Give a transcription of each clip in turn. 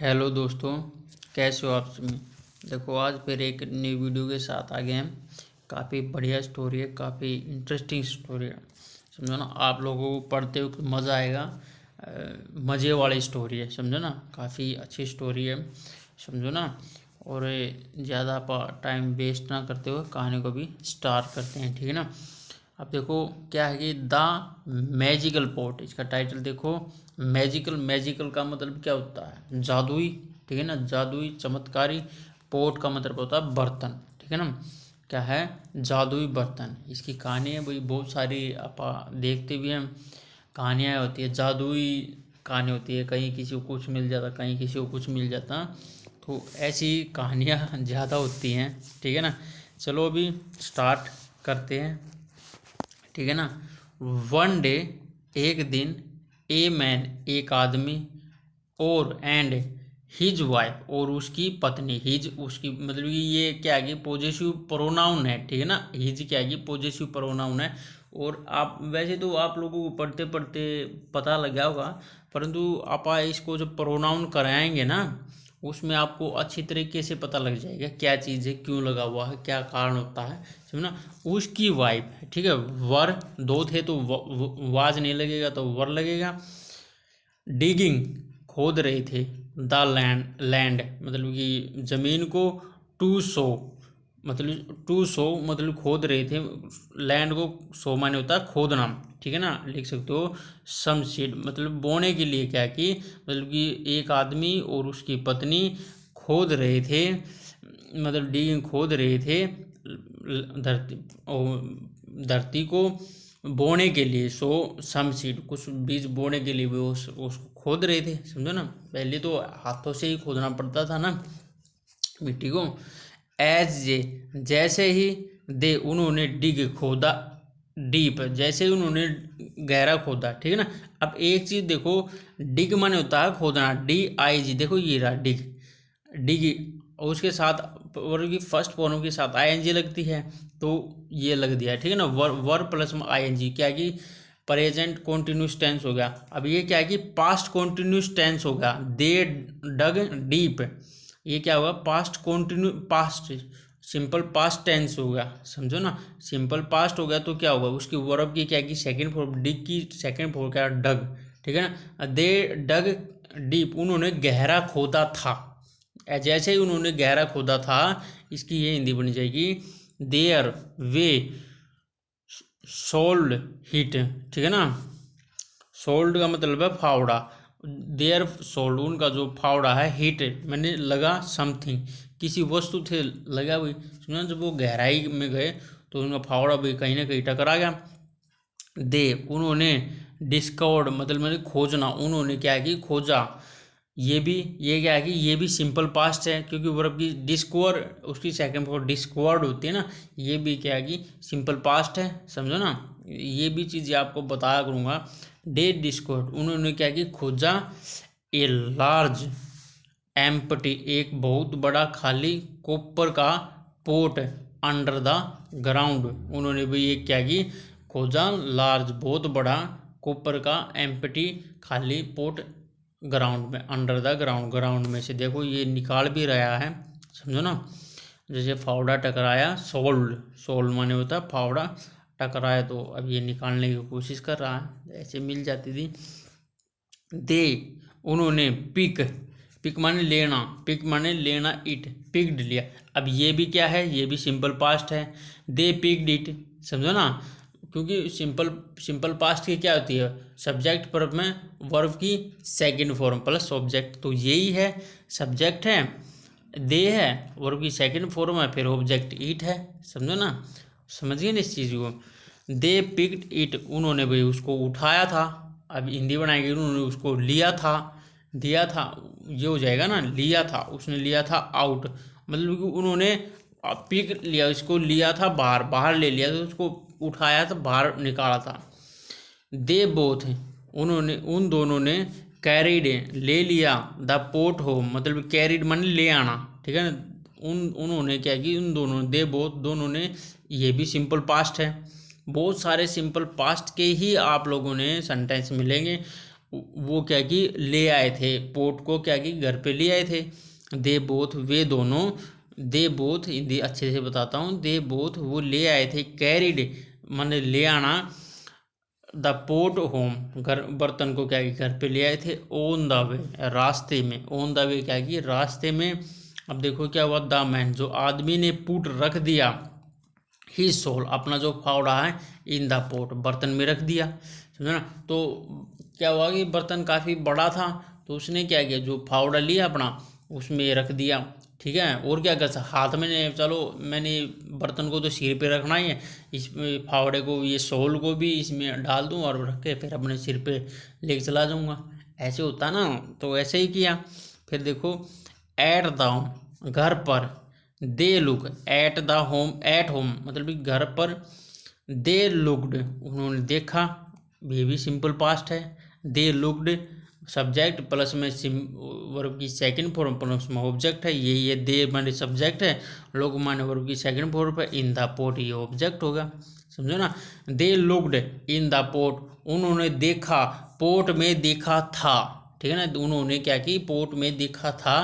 Hello दोस्तों, कैसे हो आप सभी। देखो, आज फिर एक नई वीडियो के साथ आ गए हैं। काफ़ी बढ़िया स्टोरी है, काफ़ी इंटरेस्टिंग स्टोरी है। समझो ना, आप लोगों को पढ़ते वक्त मज़ा आएगा। मज़े वाली स्टोरी है, समझो ना, काफ़ी अच्छी स्टोरी है, समझो ना। और ज़्यादा टाइम वेस्ट ना करते हुए कहानी को भी स्टार्ट करते हैं, ठीक है ना। अब देखो क्या है कि द मैजिकल पोट, इसका टाइटल देखो। मैजिकल, मैजिकल का मतलब क्या होता है? जादुई, ठीक है ना, जादुई चमत्कारी। पोट का मतलब होता है बर्तन, ठीक है ना। क्या है? जादुई बर्तन। इसकी कहानी है भाई, बहुत सारी आप देखते भी हैं, कहानियाँ होती है, जादुई कहानी होती है। कहीं किसी को कुछ मिल जाता, कहीं किसी को कुछ मिल जाता, तो ऐसी कहानियाँ ज़्यादा होती हैं, ठीक है ना। चलो अभी स्टार्ट करते हैं, ठीक है ना। वन डे, एक दिन, ए मैन, एक आदमी, और एंड हिज वाइफ, और उसकी पत्नी। हिज उसकी मतलब कि ये क्या है कि पॉजेसिव प्रोनाउन है, ठीक है ना। हिज क्या है कि पॉजेसिव प्रोनाउन है। और आप वैसे तो आप लोगों को पढ़ते पढ़ते पता लग गया होगा, परंतु आप इसको जब प्रोनाउन कराएंगे ना, उसमें आपको अच्छी तरीके से पता लग जाएगा क्या चीज़ है, क्यों लगा हुआ है, क्या कारण होता है, समझना। उसकी वाइफ है, ठीक है। वर दो थे तो वाज नहीं लगेगा, तो वर लगेगा। डिगिंग, खोद रहे थे। द लैंड, लैंड मतलब कि ज़मीन को। टू सो, मतलब टू सो मतलब खोद रहे थे। लैंड को सो माने होता है खोदना, ठीक है ना, लिख सकते हो। सम सीड मतलब बोने के लिए, क्या कि मतलब कि एक आदमी और उसकी पत्नी खोद रहे थे, मतलब डिगिंग खोद रहे थे धरती, धरती को बोने के लिए। सो सम सीड, कुछ बीज बोने के लिए वो उसको खोद रहे थे, समझो ना। पहले तो हाथों से ही खोदना पड़ता था ना मिट्टी को। एज जे, जैसे ही, दे उन्होंने, डिग खोदा, डीप जैसे ही उन्होंने गहरा खोदा, ठीक है ना। अब एक चीज देखो, डिग माने होता है खोदना, DIG, देखो ये रहा डिग, डिग। और उसके साथ वर्ब की फर्स्ट फॉर्म के साथ ING लगती है, तो ये लग दिया, ठीक है ना। वर्ब प्लस में ING, क्या कि प्रेजेंट कॉन्टिन्यूस टेंस हो गया। अब ये क्या है कि पास्ट कॉन्टिन्यूस टेंस हो गया। दे डग डीप, ये क्या होगा? Past continue, past simple past tense हो गया, समझो ना। सिंपल पास्ट हो गया तो क्या होगा? उसकी वर्ब की क्या की सेकंड फॉर्म, डिग की सेकंड फॉर्म क्या? डग, ठीक है ना। दे डग डीप, उन्होंने गहरा खोदा था। जैसे ही उन्होंने गहरा खोदा था, इसकी ये हिंदी बन जाएगी, देयर वे सोल्ड हिट, ठीक है ना। सोल्ड का मतलब है फावड़ा। देयर सोल्ड, उनका जो फावड़ा है, हिट मैंने लगा, समथिंग किसी वस्तु थे लगा हुई, सुना। जब वो गहराई में गए तो उनका फावड़ा भी कहीं ना कहीं टकरा गया। दे उन्होंने, डिस्कवर्ड मतलब मैंने खोजना, उन्होंने क्या है कि खोजा। ये भी, ये क्या है कि ये भी सिंपल पास्ट है, क्योंकि वर्ब की डिस्कवर उसकी सेकंड फॉर्म डिस्कवर्ड होती है ना। ये भी क्या है कि सिंपल पास्ट है, समझो ना। ये भी चीज़ आपको बताया करूँगा। डे डिस्कवर्ड, उन्होंने क्या कि खोजा। ए लार्ज एम्प्टी, एक बहुत बड़ा खाली कॉपर का पोट, अंडर द ग्राउंड, उन्होंने भी ये क्या कि खोजा। लार्ज बहुत बड़ा, कॉपर का, एम्प्टी खाली पोट, ग्राउंड में, अंडर द ग्राउंड, ग्राउंड में से देखो ये निकाल भी रहा है, समझो ना। जैसे फावड़ा टकराया, सोल्ड, सोल्ड माने होता है फावड़ा, टकराया तो अब ये निकालने की कोशिश कर रहा है, ऐसे मिल जाती थी। दे उन्होंने, पिक, पिक माने लेना, पिक माने लेना, इट पिक्ड लिया। अब ये भी क्या है? ये भी सिंपल पास्ट है। दे पिक्ड इट, समझो ना। क्योंकि सिंपल सिंपल पास्ट की क्या होती है? सब्जेक्ट वर्ब में वर्ब की सेकंड फॉर्म प्लस ऑब्जेक्ट, तो यही है। सब्जेक्ट है दे है, वर्ब की सेकंड फॉर्म है, फिर ऑब्जेक्ट ईट है, समझो ना। समझिए ना इस चीज़ को। दे पिक्ड इट, उन्होंने भाई उसको उठाया था। अब हिंदी बनाएंगे, उन्होंने उसको लिया था, दिया था, ये हो जाएगा ना, लिया था, उसने लिया था आउट, मतलब कि उन्होंने पिक लिया, इसको लिया था बाहर, बाहर ले लिया, तो उसको उठाया था, बाहर निकाला था। दे बोथ, उन्होंने, उन दोनों ने, कैरिड ले लिया, द पोर्ट होम मतलब कैरिड माने ले आना, ठीक है ना। उन्होंने क्या कि उन दोनों, दे बोथ दोनों ने, ये भी सिंपल पास्ट है। बहुत सारे सिंपल पास्ट के ही आप लोगों ने सेंटेंस मिलेंगे। वो क्या कि ले आए थे, पोर्ट को क्या कि घर पे ले आए थे। दे बोथ, वे दोनों, दे बोथ, हिंदी अच्छे से बताता हूँ, दे बोथ वो ले आए थे, कैरिड माने ले आना, द पोर्ट होम घर, बर्तन को क्या कि घर पे ले आए थे, ऑन द वे रास्ते में, ऑन द वे क्या कि रास्ते में। अब देखो क्या हुआ, द मैन जो आदमी ने पुट रख दिया, ही सोल अपना जो फावड़ा है, इन द पोट बर्तन में रख दिया, समझो ना। तो क्या हुआ कि बर्तन काफ़ी बड़ा था, तो उसने क्या किया, जो फावड़ा लिया अपना उसमें रख दिया, ठीक है। और क्या कर सकता, हाथ में ने, चलो मैंने बर्तन को तो सिर पे रखना ही है, इसमें फावड़े को, ये सोल को भी इसमें डाल दूँ और रख के फिर अपने सिर पे लेके चला जाऊँगा, ऐसे होता ना। तो ऐसे ही किया। फिर देखो, एट द घर पर, they look at the home, at home मतलब कि घर पर, दे लुकड उन्होंने देखा, ये भी सिंपल पास्ट है। दे लुकड सब्जेक्ट प्लस में वर्ब की सेकंड फॉर्म प्लस में ऑब्जेक्ट है, ये दे माने सब्जेक्ट है, लुक माने वर्ब की सेकंड फॉर्म है, इन द पोट ये ऑब्जेक्ट होगा, समझो ना। दे लुकड इन द पोट उन्होंने देखा, पोट में देखा था, ठीक है ना। उन्होंने क्या की, पोट में देखा था।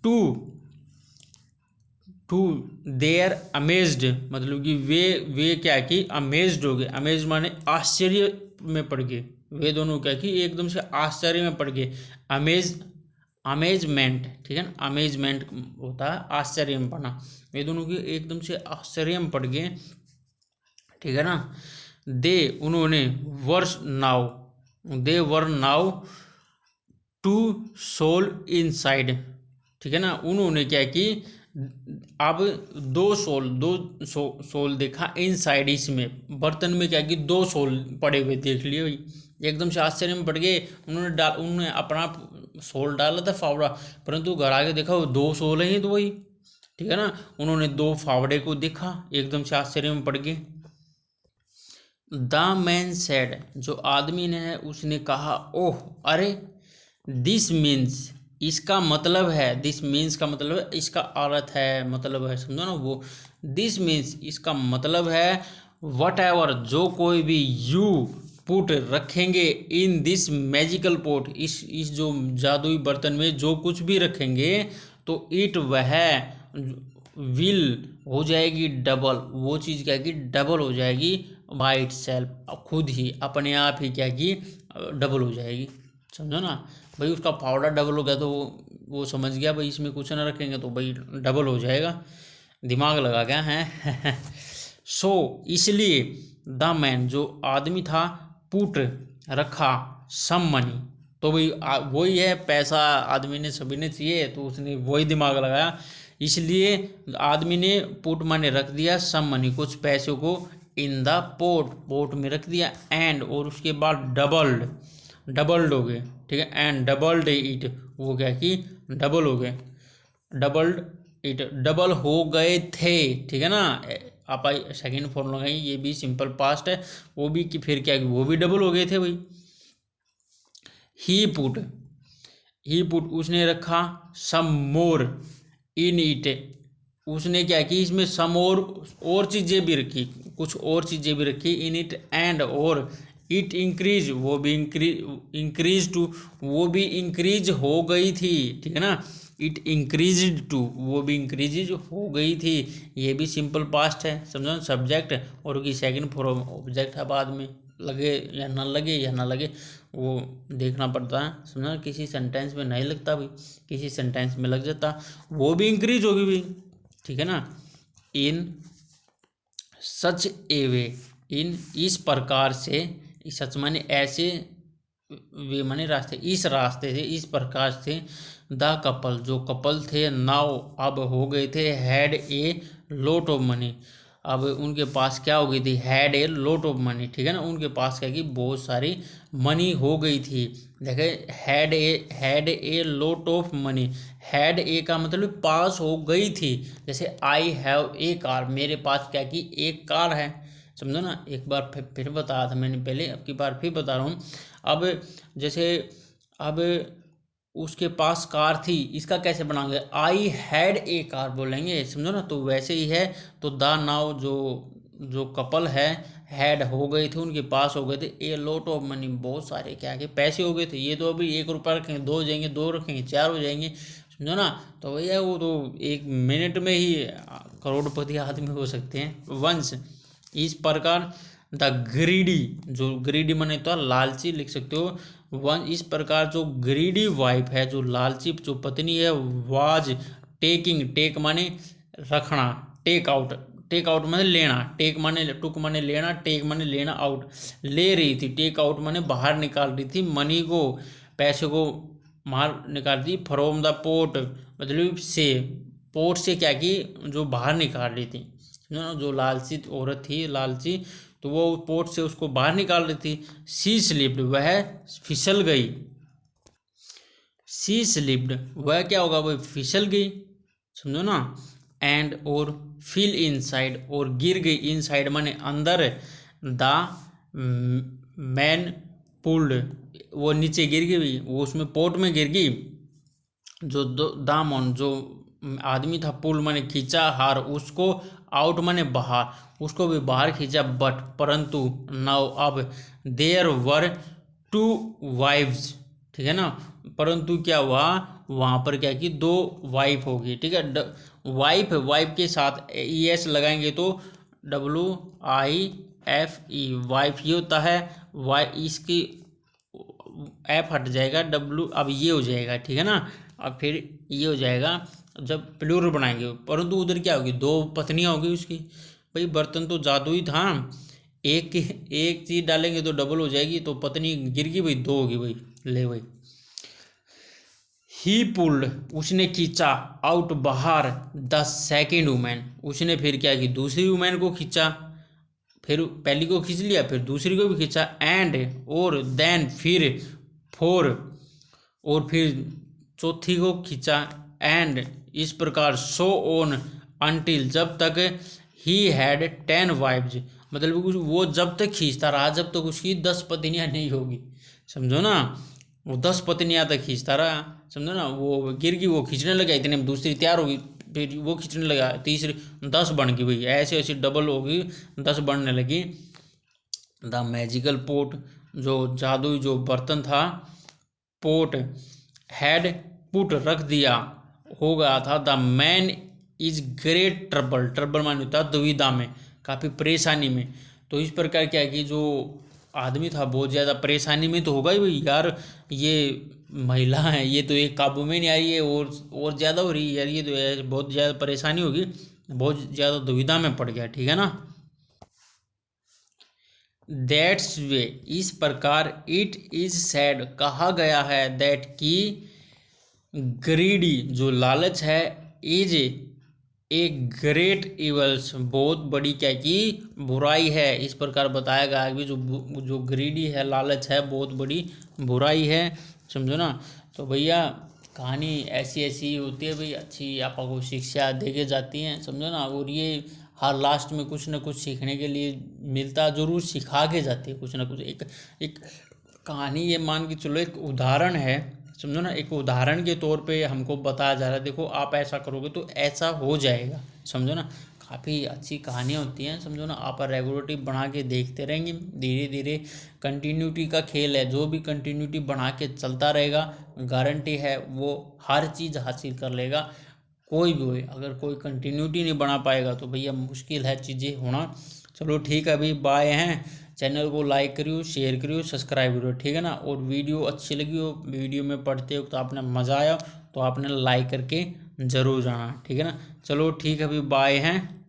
टू टू देयर अमेज्ड मतलब कि वे क्या कि अमेज्ड हो गए, अमेज माने आश्चर्य में पड़ गए, वे दोनों क्या कि एकदम से आश्चर्य में पड़ गए। अमेजमेंट, ठीक है ना, अमेजमेंट होता है आश्चर्य में पड़ना, वे दोनों की एकदम से आश्चर्य में पड़ गए, ठीक है ना। दे उन्होंने, were now, they were now to soul inside, ठीक है ना। उन्होंने क्या कि अब सोल देखा इनसाइड, इसमें बर्तन में क्या कि दो सोल पड़े हुए देख लिए भाई, एकदम से आश्चर्य में पड़ गए। उन्होंने अपना सोल डाला था फावड़ा, परंतु घर आके देखा वो दो सोल हैं तो वही, ठीक है ना। उन्होंने दो फावड़े को देखा, एकदम से आश्चर्य में पड़ गए। द मैन सेड जो आदमी ने है उसने कहा, ओह अरे, दिस मीन्स इसका मतलब है, दिस मीन्स का मतलब है, इसका अर्थ है, मतलब है, समझो ना वो। दिस मीन्स इसका मतलब है, वट एवर जो कोई भी, यू पुट रखेंगे, इन दिस मैजिकल पोट इस जो जादुई बर्तन में जो कुछ भी रखेंगे, तो इट वह विल हो जाएगी डबल, वो चीज़ क्या कि डबल हो जाएगी, बाई इट सेल्फ खुद ही अपने आप ही क्या कि डबल हो जाएगी, समझो ना भाई। उसका पाउडर डबल हो गया तो वो समझ गया भाई इसमें कुछ ना रखेंगे तो भाई डबल हो जाएगा, दिमाग लगा गया है। सो इसलिए द मैन जो आदमी था, पुट रखा, सम मनी तो भाई वही है पैसा, आदमी ने सभी ने चाहिए तो उसने वही दिमाग लगाया, इसलिए आदमी ने पुट माने रख दिया, सम मनी कुछ पैसों को, इन द पोट में रख दिया, एंड और उसके बाद डबल्ड हो गए, ठीक है। एंड डबल्ड इट वो क्या कि डबल हो गए, डबल्ड इट डबल हो गए थे, ठीक है ना। आप सेकेंड फॉर्म लगाई, ये भी सिंपल पास्ट है, वो भी कि फिर क्या वो भी डबल हो गए थे भाई। ही पुट उसने रखा, सम मोर इन इट उसने क्या की इसमें सम और चीज़ें भी रखी, कुछ और चीज़ें भी रखी, इन इट एंड और, इट इंक्रीज वो भी इंक्रीज टू वो भी इंक्रीज हो गई थी, ठीक है ना। इट इंक्रीज टू वो भी इंक्रीज हो गई थी, ये भी सिंपल पास्ट है, समझो। सब्जेक्ट और उसकी सेकंड फॉर्म ऑब्जेक्ट है, बाद में लगे या ना लगे वो देखना पड़ता है, समझो। किसी सेंटेंस में नहीं लगता भाई, किसी सेंटेंस में लग जाता, वो भी इंक्रीज होगी भाई, ठीक है ना। इन सच ए वे इन इस प्रकार से, सच माने ऐसे, वे माने रास्ते, इस रास्ते से, इस प्रकार से, द कपल जो कपल थे, नाउ अब हो गए थे, had a lot of money अब उनके पास क्या हो गई थी, had a lot of money, ठीक है ना। उनके पास क्या कि बहुत सारी मनी हो गई थी, देखे had a lot of money, had a का मतलब पास हो गई थी, जैसे आई हैव ए कार, मेरे पास क्या कि एक कार है, समझो ना। एक बार फिर बताया था मैंने पहले, अब की बार फिर बता रहा हूँ। अब जैसे अब उसके पास कार थी, इसका कैसे बनाएंगे, आई हैड ए कार बोलेंगे, समझो ना। तो वैसे ही है, तो द नाउ जो जो कपल है हेड हो गए थे, उनके पास हो गए थे ए लॉट ऑफ मनी, बहुत सारे क्या के पैसे हो गए थे। ये तो अभी 1 रुपया रखेंगे 2 हो जाएंगे, 2 रखेंगे 4 हो जाएंगे, समझो ना। तो भैया वो तो 1 मिनट में ही करोड़पति आदमी हो सकते हैं वंश। इस प्रकार द ग्रीडी, जो ग्रीडी माने तो लालची लिख सकते हो वन। इस प्रकार जो ग्रीडी वाइफ है, जो लालची जो पत्नी है, वाज टेकिंग, टेक माने रखना, टेक आउट, टेक आउट माने लेना, टेक माने टुक माने लेना, टेक माने लेना, आउट ले रही थी, टेक आउट माने बाहर निकाल रही थी, मनी को पैसे को बाहर निकाल रही थी, फ्रॉम द पोर्ट मतलब से, पोर्ट से क्या की जो बाहर निकाल रही थी, जो लालची औरत थी लालची, तो वो पोर्ट से उसको बाहर निकाल रही थी। सी स्लिप्ड, वह फिसल गई, सी स्लिप्ड वह क्या होगा, वह फिसल गई, समझो ना। एंड और फिल इनसाइड, और गिर गई, इनसाइड माने अंदर, द मैन पुल्ड, वो नीचे गिर गई, वो उसमें पोर्ट में गिर गई, जो दामन जो आदमी था, पुल माने खींचा, हार उसको, आउट माने बाहर, उसको भी बाहर खींचा, बट परंतु, नाउ अब, देयर वर 2 वाइफ्स, ठीक है ना, परंतु क्या हुआ वहाँ पर क्या की 2 वाइफ होगी, ठीक है। वाइफ, वाइफ के साथ ES लगाएंगे तो WIFE, वाइफ ये होता है, वाई इसकी F हट जाएगा, W अब ये हो जाएगा, ठीक है ना। अब फिर ये हो जाएगा जब प्लूरल बनाएंगे, परंतु उधर क्या होगी 2 पत्नियां होगी उसकी। भाई बर्तन तो जादू ही था, एक चीज डालेंगे तो डबल हो जाएगी, तो पत्नी गिर गई भाई 2 होगी भाई, ले भाई। ही पुल्ड, उसने खींचा, आउट बाहर, द सेकेंड वुमेन, उसने फिर क्या की दूसरी वुमेन को खींचा, फिर पहली को खींच लिया, फिर दूसरी को भी खींचा, एंड और देन फिर, फोर और फिर चौथी को खींचा, एंड इस प्रकार सो ऑन अनटिल, जब तक ही हैड 10 वाइफ्स, मतलब वो जब तक खींचता रहा जब तक उसकी 10 पत्नियां नहीं होगी, समझो ना। वो 10 पत्नियां तक खींचता रहा, समझो ना। वो गिर गई, वो खींचने लगा, इतने में दूसरी तैयार होगी, फिर वो खींचने लगा, तीसरी 10 बन गई भाई, ऐसे ऐसे डबल होगी, 10 बनने लगी। द मैजिकल पोट, जो जादुई जो बर्तन था, पोट हैड पुट रख दिया, हो गया था, the man is great trouble, trouble माने होता है दुविधा में, काफ़ी परेशानी में। तो इस प्रकार क्या है कि जो आदमी था बहुत ज़्यादा परेशानी में तो होगा ही भाई यार, ये महिला है, ये तो एक काबू में नहीं आ रही है, और ज़्यादा हो रही है यार, ये तो यार बहुत ज़्यादा परेशानी होगी, बहुत ज़्यादा दुविधा में पड़ गया, ठीक है ना। दैट्स वे, इस प्रकार, इट इज सैड, कहा गया है, दैट की ग्रीडी जो लालच है, इज ए ग्रेट इवल्स, बहुत बड़ी क्या की बुराई है। इस प्रकार बताया गया है कि जो ग्रीडी है, लालच है, बहुत बड़ी बुराई है, समझो ना। तो भैया कहानी ऐसी ऐसी होती है भाई, अच्छी आपको शिक्षा दे के जाती हैं, समझो ना। और ये हर लास्ट में कुछ ना कुछ सीखने के लिए मिलता, जरूर सिखा के जाती है कुछ ना कुछ। एक कहानी ये मान के चलो, एक उदाहरण है, समझो ना, एक उदाहरण के तौर पे हमको बताया जा रहा है, देखो आप ऐसा करोगे तो ऐसा हो जाएगा, समझो ना। काफ़ी अच्छी कहानियाँ होती हैं, समझो ना। आप रेगुलरिटी बना के देखते रहेंगे, धीरे धीरे कंटिन्यूटी का खेल है, जो भी कंटिन्यूटी बना के चलता रहेगा, गारंटी है वो हर चीज़ हासिल कर लेगा। कोई भी हो, अगर कोई कंटिन्यूटी नहीं बना पाएगा तो भैया मुश्किल है चीज़ें होना। चलो ठीक है अभी, बाय हैं। चैनल को लाइक करियो, शेयर करियो, सब्सक्राइब करियो, ठीक है ना। और वीडियो अच्छी लगी हो, वीडियो में पढ़ते हो तो आपने मज़ा आया तो आपने लाइक करके ज़रूर जाना, ठीक है ना। चलो ठीक है अभी, बाय हैं।